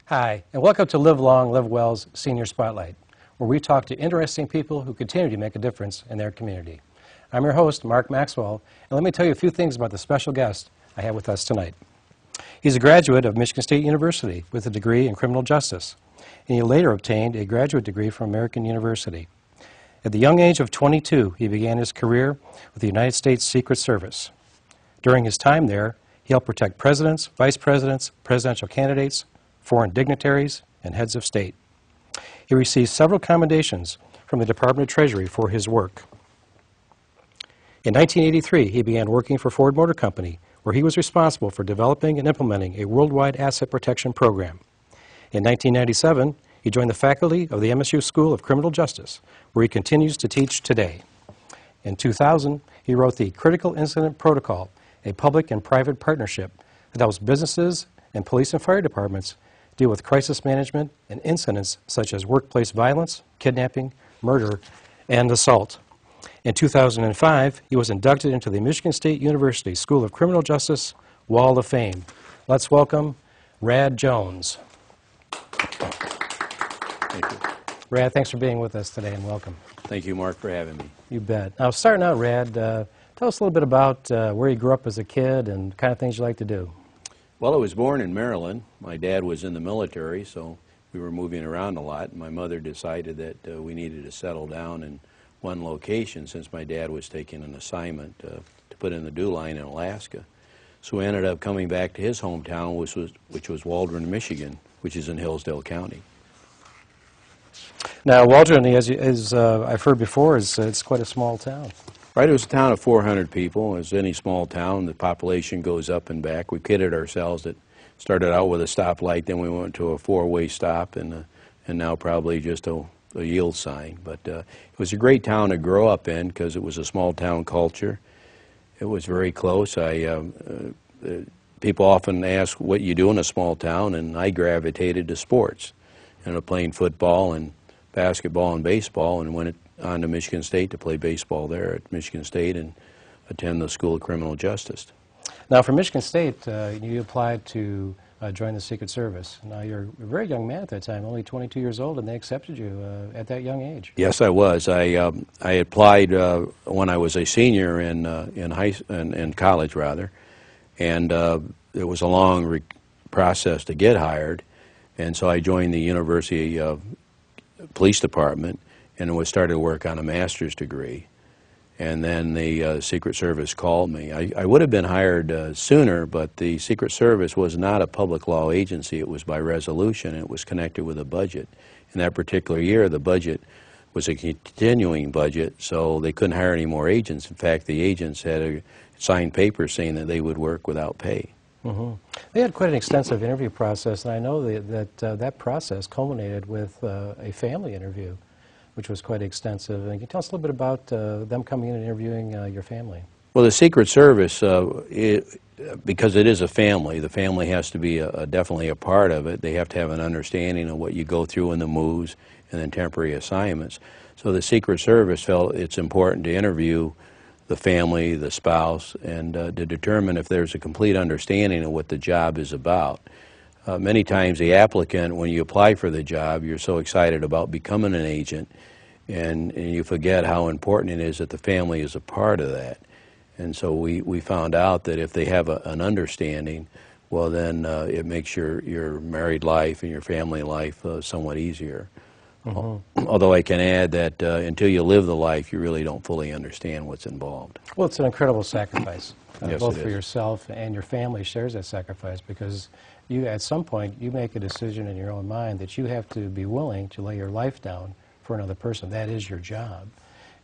Hi, and welcome to Live Long, Live Well's Senior Spotlight, where we talk to interesting people who continue to make a difference in their community. I'm your host, Mark Maxwell, and let me tell you a few things about the special guest I have with us tonight. He's a graduate of Michigan State University with a degree in criminal justice, and he later obtained a graduate degree from American University. At the young age of 22, he began his career with the United States Secret Service. During his time there, he helped protect presidents, vice presidents, presidential candidates, foreign dignitaries, and heads of state. He received several commendations from the Department of Treasury for his work. In 1983, he began working for Ford Motor Company, where he was responsible for developing and implementing a worldwide asset protection program. In 1997, he joined the faculty of the MSU School of Criminal Justice, where he continues to teach today. In 2000, he wrote the Critical Incident Protocol, a public and private partnership that helps businesses and police and fire departments deal with crisis management and incidents such as workplace violence, kidnapping, murder, and assault. In 2005, he was inducted into the Michigan State University School of Criminal Justice Wall of Fame. Let's welcome Rad Jones. Thank you. Rad, thanks for being with us today, and welcome. Thank you, Mark, for having me. You bet. Now, starting out, Rad, tell us a little bit about where you grew up as a kid and the kind of things you like to do. Well, I was born in Maryland. My dad was in the military, so we were moving around a lot. My mother decided that we needed to settle down in one location since my dad was taking an assignment to put in the DEW line in Alaska. So we ended up coming back to his hometown, which was Waldron, Michigan, which is in Hillsdale County. Now, Waldron, as I've heard before, it's quite a small town. Right, it was a town of 400 people. As any small town, the population goes up and back. We kidded ourselves that started out with a stoplight, then we went to a four-way stop, and now probably just a yield sign. But it was a great town to grow up in because it was a small town culture. It was very close. People often ask what you do in a small town, and I gravitated to sports. Ended up playing football and basketball and baseball, and went on to Michigan State to play baseball there at Michigan State and attend the School of Criminal Justice. Now, for Michigan State, you applied to join the Secret Service. Now, you're a very young man at that time, only 22 years old, and they accepted you at that young age. Yes, I was. I applied when I was a senior in college, rather, and it was a long process to get hired, and so I joined the University Police Department and was started to work on a master's degree. And then the Secret Service called me. I would have been hired sooner, but the Secret Service was not a public law agency. It was by resolution. It was connected with a budget. In that particular year, the budget was a continuing budget, so they couldn't hire any more agents. In fact, the agents had a signed paper saying that they would work without pay. Mm-hmm. They had quite an extensive interview process, and I know that process culminated with a family interview, which was quite extensive. And can you tell us a little bit about them coming in and interviewing your family? Well, the Secret Service, because it is a family, the family has to be definitely a part of it. They have to have an understanding of what you go through in the moves and then temporary assignments. So the Secret Service felt it's important to interview the family, the spouse, and to determine if there's a complete understanding of what the job is about. Many times the applicant, when you apply for the job, you're so excited about becoming an agent, and you forget how important it is that the family is a part of that. And so we found out that if they have an understanding, well then it makes your married life and your family life somewhat easier. Mm-hmm. Although I can add that until you live the life, you really don't fully understand what's involved. Well, it's an incredible sacrifice. Yes, both it for is. Yourself and your family shares that sacrifice, because you, at some point, you make a decision in your own mind that you have to be willing to lay your life down for another person. That is your job.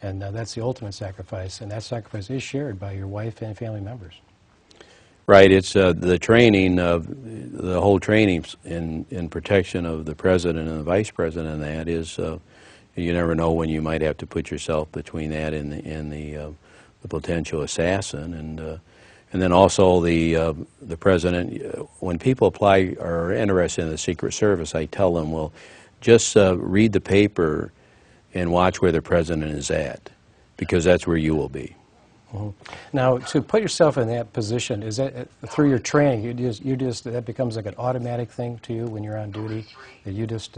And that's the ultimate sacrifice, and that sacrifice is shared by your wife and family members. Right. It's the training, the whole training in protection of the president and the vice president, and that is, you never know when you might have to put yourself between that and the potential assassin, and then also the president. When people apply or are interested in the Secret Service, I tell them, well, just read the paper and watch where the president is at, because that's where you will be. Now, to put yourself in that position, is that through your training, that becomes like an automatic thing to you when you're on duty? That you just,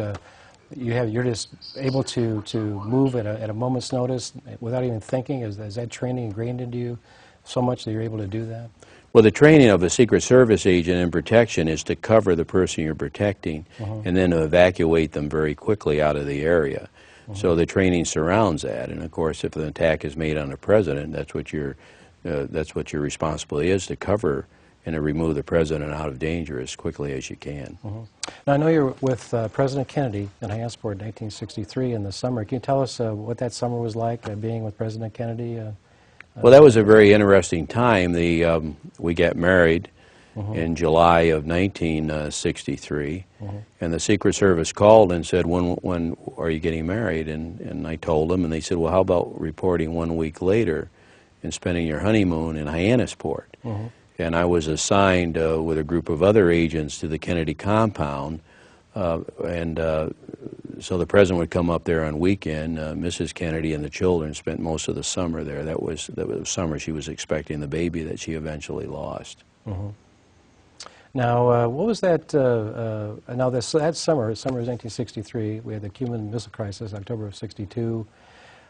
you're just able to move at a moment's notice without even thinking? Is that training ingrained into you so much that you're able to do that? Well, the training of a Secret Service agent in protection is to cover the person you're protecting and then to evacuate them very quickly out of the area. So the training surrounds that, and of course, if an attack is made on the president, that's what your responsibility is, to cover and to remove the president out of danger as quickly as you can. Now, I know you're with President Kennedy in Hyannisport in 1963 in the summer. Can you tell us what that summer was like, being with President Kennedy? Well, that was a very interesting time. We got married in July of 1963, and the Secret Service called and said, when are you getting married? And I told them, and they said, well, how about reporting 1 week later and spending your honeymoon in Hyannisport? And I was assigned with a group of other agents to the Kennedy compound, so the president would come up there on weekend. Mrs. Kennedy and the children spent most of the summer there. That was the summer she was expecting the baby that she eventually lost. Now, what was that? Now, that summer is 1963. We had the Cuban Missile Crisis, October of '62.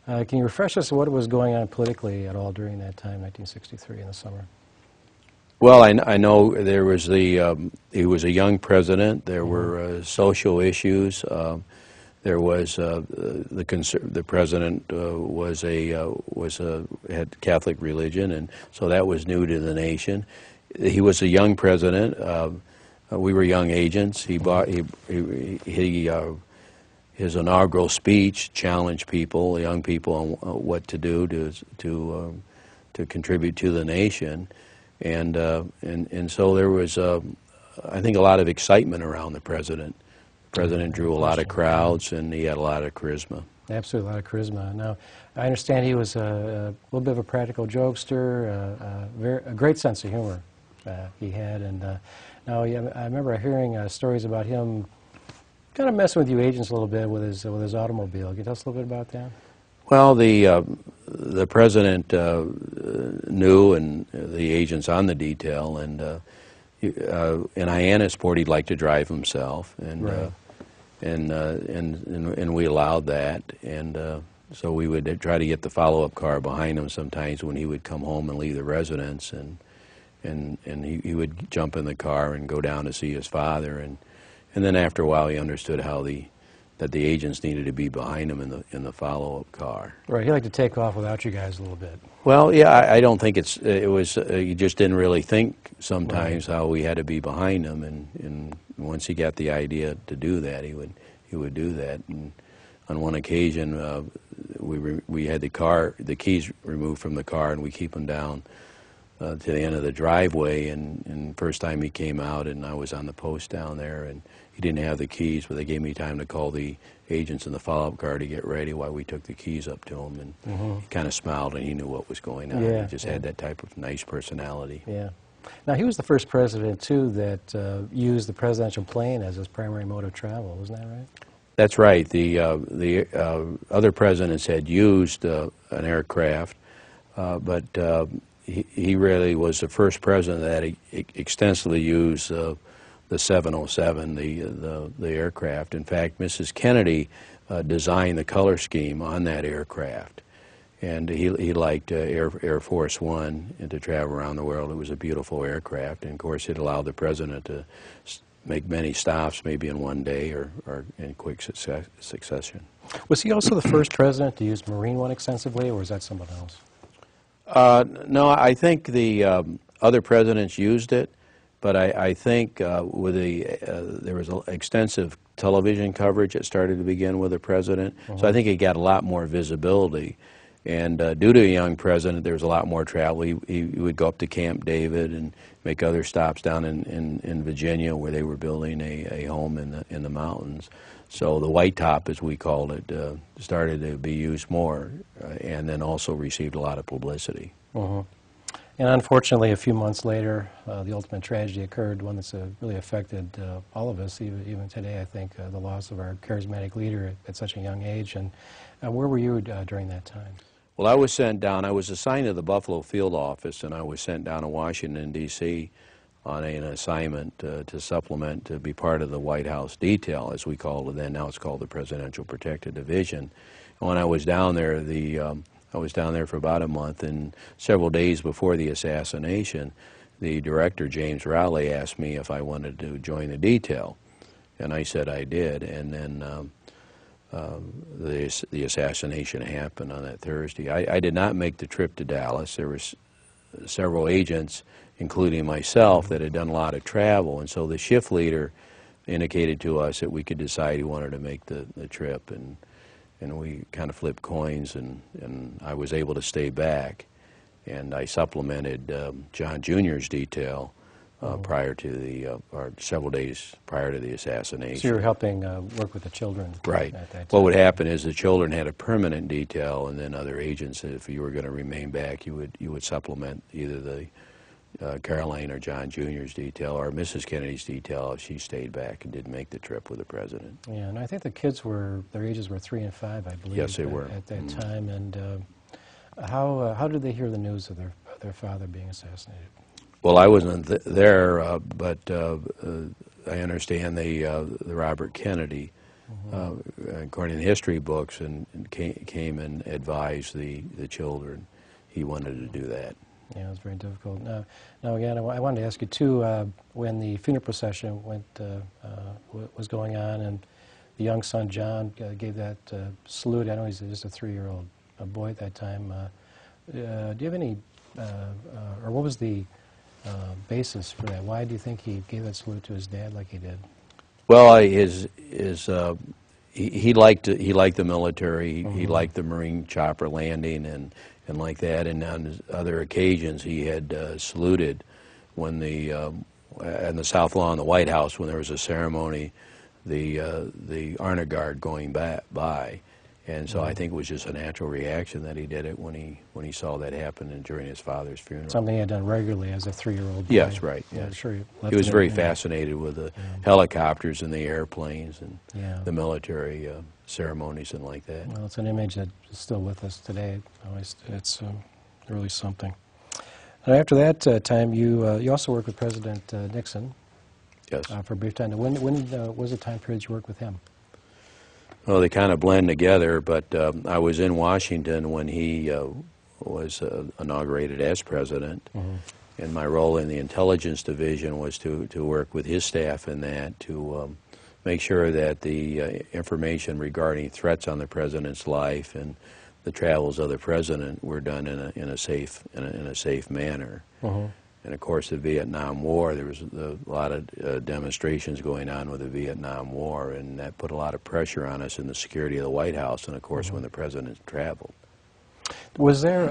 Can you refresh us on what was going on politically at all during that time, 1963, in the summer? Well, I know there was he was a young president. There were social issues. There was the president had Catholic religion, and so that was new to the nation. He was a young president. We were young agents. His inaugural speech challenged people, young people, on what to do to contribute to the nation, and so there was, I think, a lot of excitement around the president. The president drew a lot of crowds, and he had a lot of charisma. Absolutely, a lot of charisma. Now, I understand he was a little bit of a practical jokester, a great sense of humor he had. And now, I remember hearing stories about him kind of messing with you agents a little bit with his automobile. Can you tell us a little bit about that? Well, the president knew, and the agents on the detail, and in Hyannisport he'd like to drive himself, and right. and we allowed that, and so we would try to get the follow-up car behind him sometimes when he would come home and leave the residence, and he would jump in the car and go down to see his father, and then after a while he understood that the agents needed to be behind him in the follow-up car. Right, he liked to take off without you guys a little bit. Well, yeah, I don't think it was. You just didn't really think sometimes how we had to be behind him, and once he got the idea to do that, he would do that. And on one occasion, we had the keys removed from the car, and we keep them down to the end of the driveway. And first time he came out, and I was on the post down there, and he didn't have the keys, but they gave me time to call the agents in the follow-up car to get ready while we took the keys up to him, and he kind of smiled, and he knew what was going on. Yeah, he just had that type of nice personality. Yeah. Now, he was the first president, too, that used the presidential plane as his primary mode of travel. Wasn't that right? That's right. The other presidents had used an aircraft, but he really was the first president that extensively used the 707, the aircraft. In fact, Mrs. Kennedy designed the color scheme on that aircraft, and he liked Air Force One and to travel around the world. It was a beautiful aircraft, and of course it allowed the president to make many stops, maybe in one day or in quick succession. Was he also the first president to use Marine One extensively, or was that someone else? No, I think the other presidents used it. But I think there was extensive television coverage that started to begin with the president, so I think he got a lot more visibility. And due to a young president, there was a lot more travel. He would go up to Camp David and make other stops down in Virginia, where they were building a home in the mountains. So the White Top, as we called it, started to be used more, and then also received a lot of publicity. And unfortunately, a few months later, the ultimate tragedy occurred, one that's really affected all of us, even today, I think, the loss of our charismatic leader at such a young age. And where were you during that time? Well, I was sent down. I was assigned to the Buffalo field office, and I was sent down to Washington, D.C. on an assignment to supplement, to be part of the White House detail, as we called it then. Now it's called the Presidential Protective Division. And when I was down there, I was down there for about a month, and several days before the assassination, the director, James Rowley, asked me if I wanted to join the detail. And I said I did, and then the assassination happened on that Thursday. I did not make the trip to Dallas. There were several agents, including myself, that had done a lot of travel, and so the shift leader indicated to us that we could decide who wanted to make the trip, and we kind of flipped coins, and I was able to stay back, and I supplemented John Jr.'s detail prior to or several days prior to the assassination. So you were helping work with the children. Right. At that time. What would happen is the children had a permanent detail, and then other agents, if you were going to remain back, you would supplement either the Caroline or John Jr.'s detail or Mrs. Kennedy's detail if she stayed back and didn't make the trip with the president. Yeah, and I think the kids their ages were 3 and 5, I believe. Yes, they were. At that time. And how did they hear the news of their father being assassinated? Well, I wasn't there, but I understand the Robert Kennedy, according to history books, and came and advised the children he wanted to do that. Yeah, it was very difficult. Now again, I wanted to ask you too, when the funeral procession was going on, and the young son John gave that salute. I know he's just a 3-year-old boy at that time. Do you have any, or what was the basis for that? Why do you think he gave that salute to his dad like he did? Well, he liked the military. He liked the Marine chopper landing and like that. And on other occasions, he had saluted when in the South Lawn in the White House, when there was a ceremony, the honor guard going by. And so I think it was just a natural reaction that he did it when he saw that happen during his father's funeral. Something he had done regularly as a 3-year-old boy. Yes, right. Yeah, Yes. sure. He was very fascinated with the helicopters and the airplanes and the military ceremonies and like that. Well, it's an image that's still with us today. It's really something. And after that time, you also worked with President Nixon. Yes. For a brief time. When was the time period you worked with him? Well, they kind of blend together, but I was in Washington when he was inaugurated as president, and my role in the intelligence division was to work with his staff in that to make sure that the information regarding threats on the president's life and the travels of the president were done in a safe manner. And of course, the Vietnam War, there was a lot of demonstrations going on with the Vietnam War, and that put a lot of pressure on us in the security of the White House and, of course, when the president traveled. Was there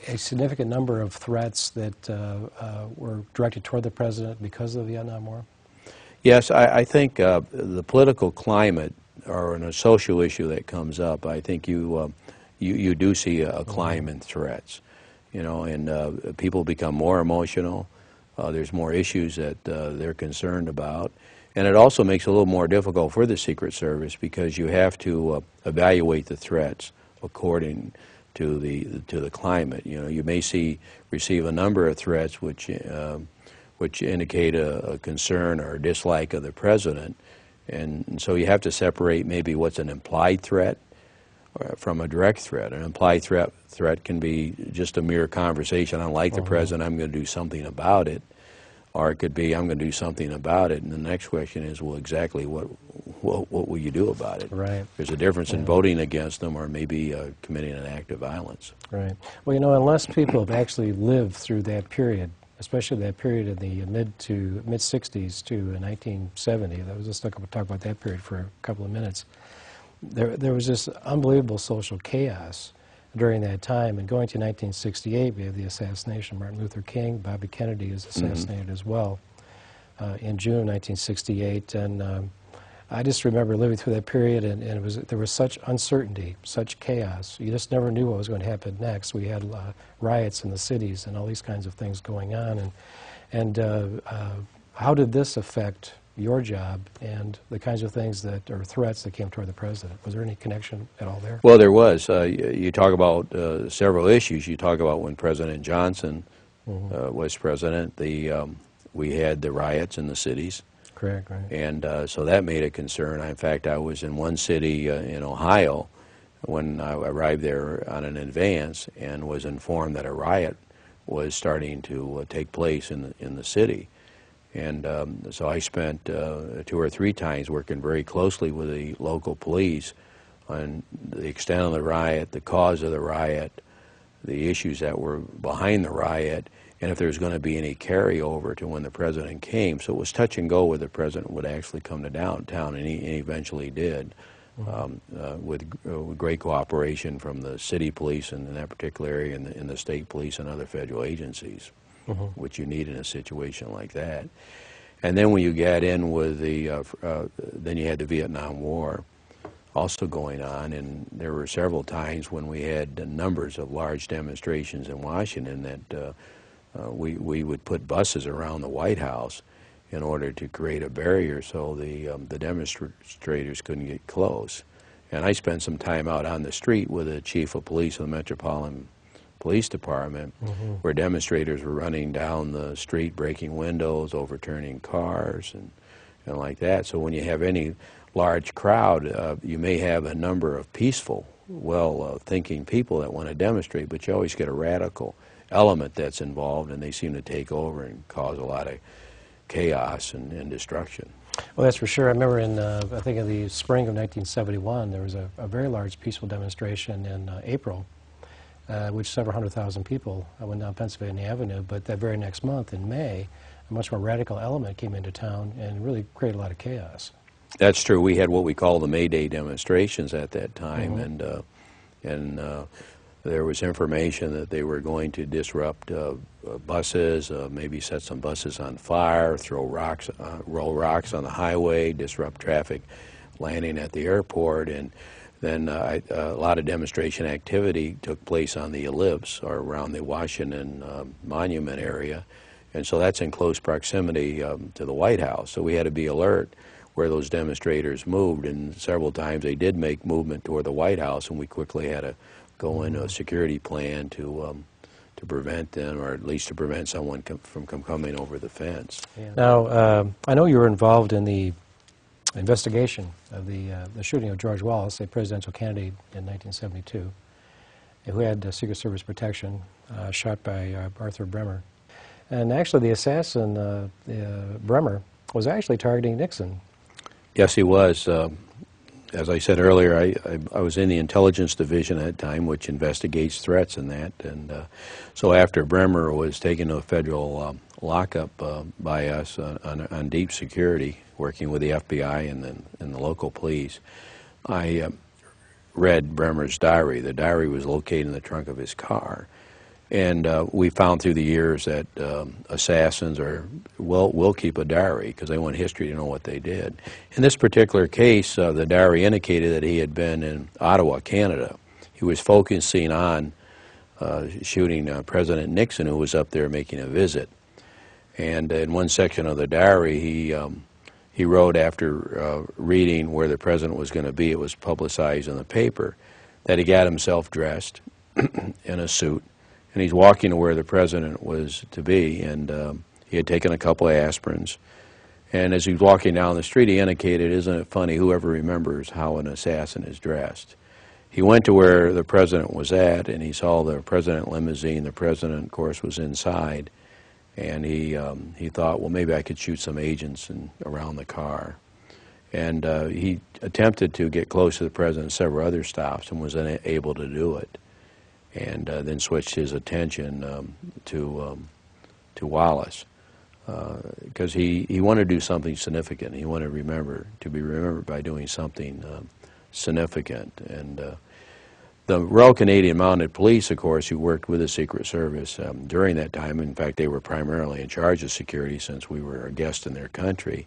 a significant number of threats that were directed toward the president because of the Vietnam War? Yes, I think the political climate or a social issue that comes up, I think you do see a climb in threats. You know, and people become more emotional. There's more issues that they're concerned about. And it also makes it a little more difficult for the Secret Service because you have to evaluate the threats according to the climate. You know, you may receive a number of threats which indicate a concern or a dislike of the president. And so you have to separate maybe what's an implied threat from a direct threat. An implied threat can be just a mere conversation. I don't like the president, I'm going to do something about it. Or it could be, I'm going to do something about it. And the next question is, well, exactly what will you do about it? Right. There's a difference in voting against them or maybe committing an act of violence. Right. Well, you know, unless people have actually lived through that period, especially that period in the mid-60s to 1970, let's talk about that period for a couple of minutes. There was this unbelievable social chaos during that time, and going to 1968, we have the assassination of Martin Luther King. Bobby Kennedy is assassinated as well in June 1968, and I just remember living through that period, and there was such uncertainty, such chaos. You just never knew what was going to happen next. We had riots in the cities and all these kinds of things going on, and how did this affect your job and the kinds of things that are threats that came toward the president? Was there any connection at all there? Well, there was. You talk about several issues. You talk about when President Johnson was president, we had the riots in the cities. Correct, right. And so that made a concern. In fact, I was in one city in Ohio when I arrived there on an advance and was informed that a riot was starting to take place in the city. And so I spent 2 or 3 times working very closely with the local police on the extent of the riot, the cause of the riot, the issues that were behind the riot, and if there was going to be any carryover to when the president came. So it was touch and go whether the president would actually come to downtown, and he eventually did, with great cooperation from the city police in that particular area and the state police and other federal agencies, which you need in a situation like that. And then when you get in with then you had the Vietnam War also going on, and there were several times when we had numbers of large demonstrations in Washington that we would put buses around the White House in order to create a barrier so the demonstrators couldn't get close. And I spent some time out on the street with the chief of police of the Metropolitan Police Department, where demonstrators were running down the street, breaking windows, overturning cars, and like that. So when you have any large crowd, you may have a number of peaceful, well-thinking people that want to demonstrate, but you always get a radical element that's involved, and they seem to take over and cause a lot of chaos and destruction. Well, that's for sure. I remember I think in the spring of 1971, there was a very large peaceful demonstration in April, which several 100,000 people went down Pennsylvania Avenue, but that very next month, in May, a much more radical element came into town and really created a lot of chaos. That's true. We had what we call the May Day demonstrations at that time, and there was information that they were going to disrupt buses, maybe set some buses on fire, roll rocks on the highway, disrupt traffic landing at the airport, and then a lot of demonstration activity took place on the ellipse or around the Washington Monument area, and so that's in close proximity to the White House. So we had to be alert where those demonstrators moved, and several times they did make movement toward the White House, and we quickly had to go into a security plan to prevent them, or at least to prevent someone from coming over the fence. Yeah. Now, I know you were involved in the investigation of the shooting of George Wallace, a presidential candidate in 1972, who had Secret Service protection, shot by Arthur Bremer. And actually, the assassin, Bremer, was actually targeting Nixon. Yes, he was. As I said earlier, I was in the intelligence division at that time, which investigates threats and that. And so after Bremer was taken to a federal lockup by us on deep security, working with the FBI and the local police, I read Bremer's diary. The diary was located in the trunk of his car. And we found through the years that assassins will keep a diary because they want history to know what they did. In this particular case, the diary indicated that he had been in Ottawa, Canada. He was focusing on shooting President Nixon, who was up there making a visit. And in one section of the diary, he wrote, after reading where the president was going to be, it was publicized in the paper, that he got himself dressed in a suit, and he's walking to where the president was to be, and he had taken a couple of aspirins. And as he was walking down the street, he indicated, isn't it funny, whoever remembers how an assassin is dressed? He went to where the president was at, and he saw the president limousine. The president, of course, was inside, and he thought, well, maybe I could shoot some agents around the car. And he attempted to get close to the president several other stops and was unable to do it. And then switched his attention to Wallace because he wanted to do something significant. He wanted to be remembered by doing something significant. And the Royal Canadian Mounted Police, of course, who worked with the Secret Service during that time, in fact, they were primarily in charge of security since we were a guest in their country.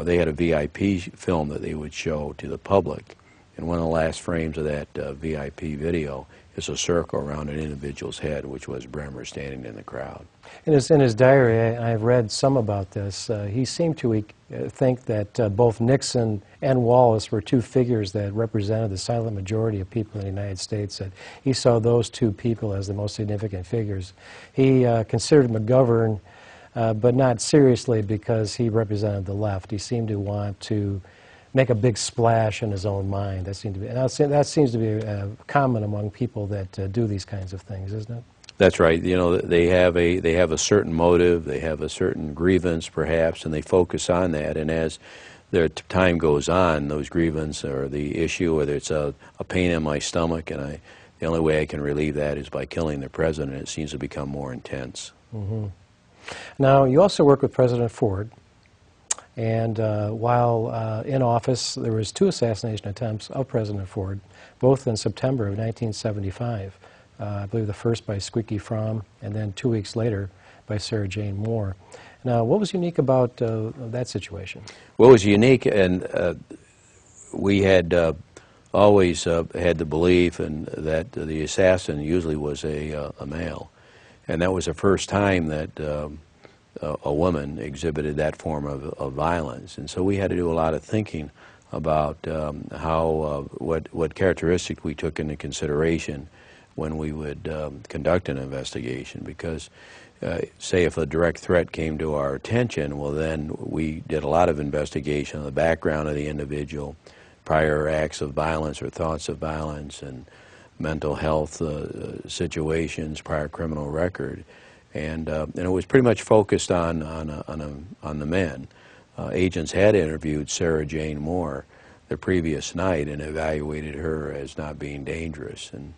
They had a VIP film that they would show to the public. And one of the last frames of that VIP video is a circle around an individual's head, which was Bremer standing in the crowd. In his diary, I've read some about this. He seemed to think that both Nixon and Wallace were two figures that represented the silent majority of people in the United States, that he saw those two people as the most significant figures. He considered McGovern, but not seriously, because he represented the left. He seemed to want to make a big splash in his own mind. That seems to be common among people that do these kinds of things, isn't it? That's right. You know, they have a certain motive, they have a certain grievance perhaps, and they focus on that. And as their time goes on, those grievance or the issue, whether it's a pain in my stomach, and the only way I can relieve that is by killing the president, it seems to become more intense. Mm-hmm. Now, you also work with President Ford, and while in office, there was 2 assassination attempts of President Ford, both in September of 1975. I believe the first by Squeaky Fromm, and then 2 weeks later by Sarah Jane Moore. Now, what was unique about that situation? What was unique, and we had always had the belief that the assassin usually was a male, and that was the first time that a woman exhibited that form of violence. And so we had to do a lot of thinking about what characteristics we took into consideration when we would conduct an investigation, because say if a direct threat came to our attention, well then we did a lot of investigation on the background of the individual, prior acts of violence or thoughts of violence, and mental health situations, prior criminal record, and it was pretty much focused on the men. Agents had interviewed Sarah Jane Moore the previous night and evaluated her as not being dangerous, and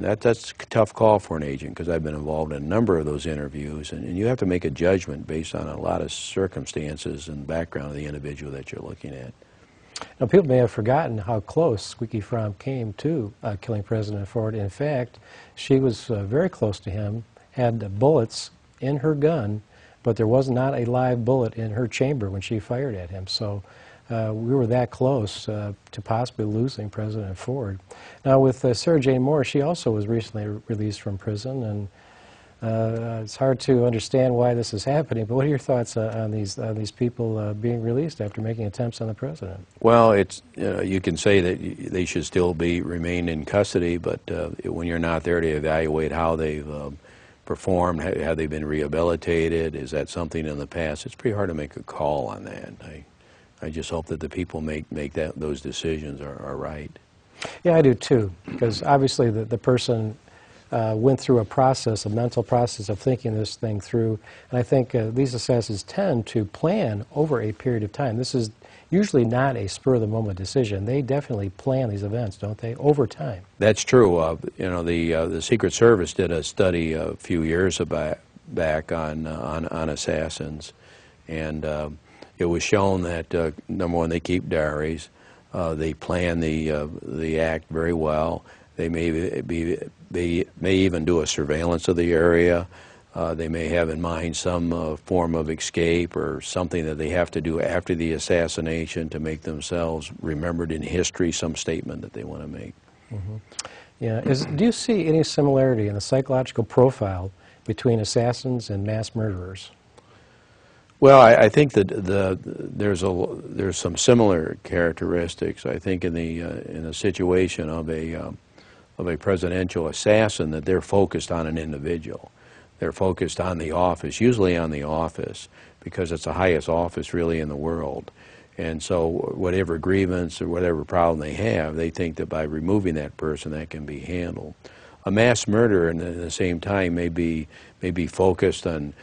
that's a tough call for an agent, because I've been involved in a number of those interviews, and you have to make a judgment based on a lot of circumstances and background of the individual that you're looking at. Now, people may have forgotten how close Squeaky Fromm came to killing President Ford. In fact, she was very close to him, had bullets in her gun, but there was not a live bullet in her chamber when she fired at him. So we were that close to possibly losing President Ford. Now, with Sarah Jane Moore, she also was recently released from prison, and it's hard to understand why this is happening, but what are your thoughts on these people being released after making attempts on the president? Well, it's, you can say that they should still remain in custody, but when you're not there to evaluate how they've performed, have they been rehabilitated, is that something in the past, it's pretty hard to make a call on that. I just hope that the people make those decisions are right. Yeah, I do too, because obviously the person went through a mental process of thinking this thing through, and I think these assassins tend to plan over a period of time. This is usually not a spur-of-the-moment decision. They definitely plan these events, don't they, over time? That's true. You know, the Secret Service did a study a few years back on assassins, and it was shown that number one, they keep diaries, they plan the act very well. They may even do a surveillance of the area. They may have in mind some form of escape or something that they have to do after the assassination to make themselves remembered in history, some statement that they want to make. Mm-hmm. Yeah. Do you see any similarity in the psychological profile between assassins and mass murderers? Well, I think that there's some similar characteristics. I think in the situation of a presidential assassin, that they're focused on an individual. They're focused on the office, usually on the office, because it's the highest office really in the world. And so whatever grievance or whatever problem they have, they think that by removing that person, that can be handled. A mass murderer, at the same time, may be focused on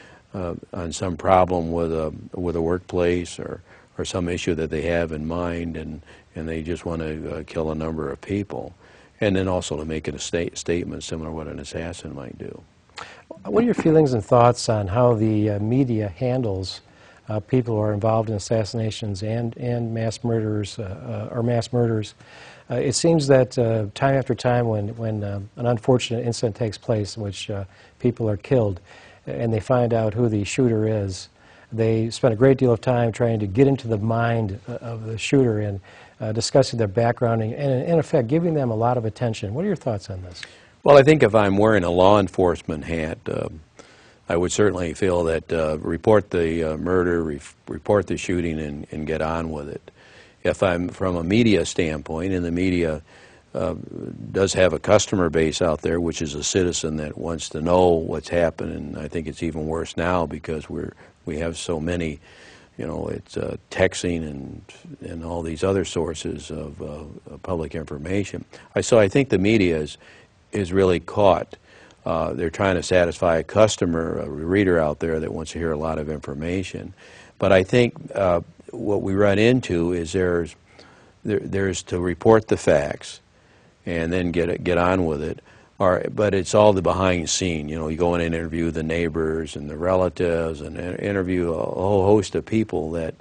some problem with a workplace or some issue that they have in mind, and they just want to kill a number of people. And then also to make it a statement similar to what an assassin might do. What are your feelings and thoughts on how the media handles people who are involved in assassinations and mass murderers or mass murders? It seems that time after time when an unfortunate incident takes place in which people are killed and they find out who the shooter is, they spend a great deal of time trying to get into the mind of the shooter and discussing their background and in effect giving them a lot of attention. What are your thoughts on this? Well, I think if I'm wearing a law enforcement hat, I would certainly feel that report the murder, report the shooting, and get on with it. If I'm from a media standpoint, and the media does have a customer base out there, which is a citizen that wants to know what's happened, and I think it's even worse now because we have so many, you know, it's texting and all these other sources of public information. So I think the media is really caught. They're trying to satisfy a customer, a reader out there that wants to hear a lot of information. But I think what we run into is there's to report the facts and then get on with it. But it's all the behind scene. You know, you go in and interview the neighbors and the relatives and interview a whole host of people that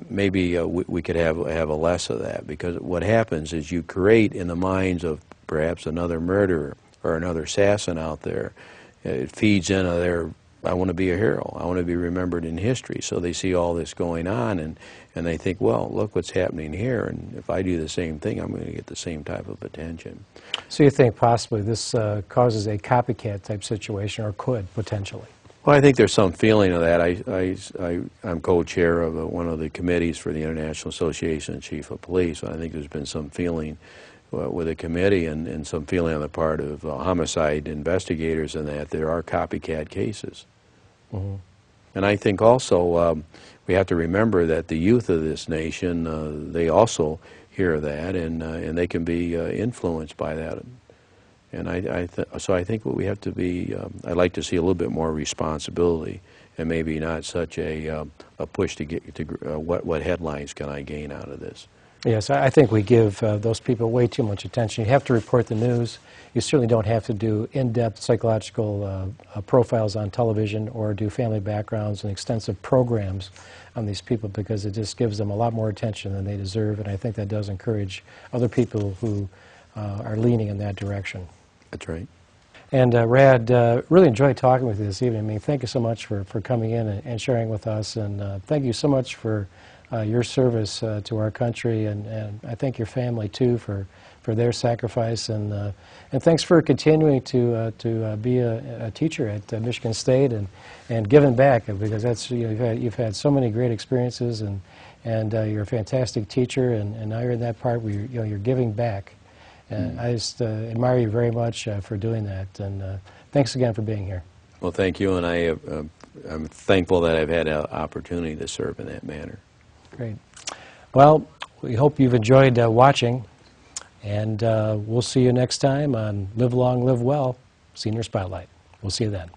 maybe we could have a less of that, because what happens is you create in the minds of perhaps another murderer or another assassin out there. It feeds into their, I want to be a hero. I want to be remembered in history. So they see all this going on, and they think, well, look what's happening here, and if I do the same thing, I'm going to get the same type of attention. So you think possibly this causes a copycat type situation, or could potentially? Well, I think there's some feeling of that. I'm co-chair of one of the committees for the International Association of Chief of Police, and I think there's been some feeling with the committee and some feeling on the part of homicide investigators in that there are copycat cases. Mm-hmm. And I think also we have to remember that the youth of this nation, they also hear that, and they can be influenced by that. And so I think what we have to be, I'd like to see a little bit more responsibility, and maybe not such a push to get to what headlines can I gain out of this. Yes, I think we give those people way too much attention. You have to report the news. You certainly don't have to do in-depth psychological profiles on television or do family backgrounds and extensive programs on these people, because it just gives them a lot more attention than they deserve, and I think that does encourage other people who are leaning in that direction. That's right. And Rad, really enjoyed talking with you this evening. I mean, thank you so much for coming in and sharing with us, and thank you so much for your service to our country, and I thank your family too for their sacrifice, and thanks for continuing to be a teacher at Michigan State and giving back, because that's, you know, you've had so many great experiences, and you're a fantastic teacher, and now you're in that part where you're giving back, and I just admire you very much for doing that, and thanks again for being here. Well, thank you, and I'm thankful that I've had an opportunity to serve in that manner. Great. Well, we hope you've enjoyed watching, and we'll see you next time on Live Long, Live Well Senior Spotlight. We'll see you then.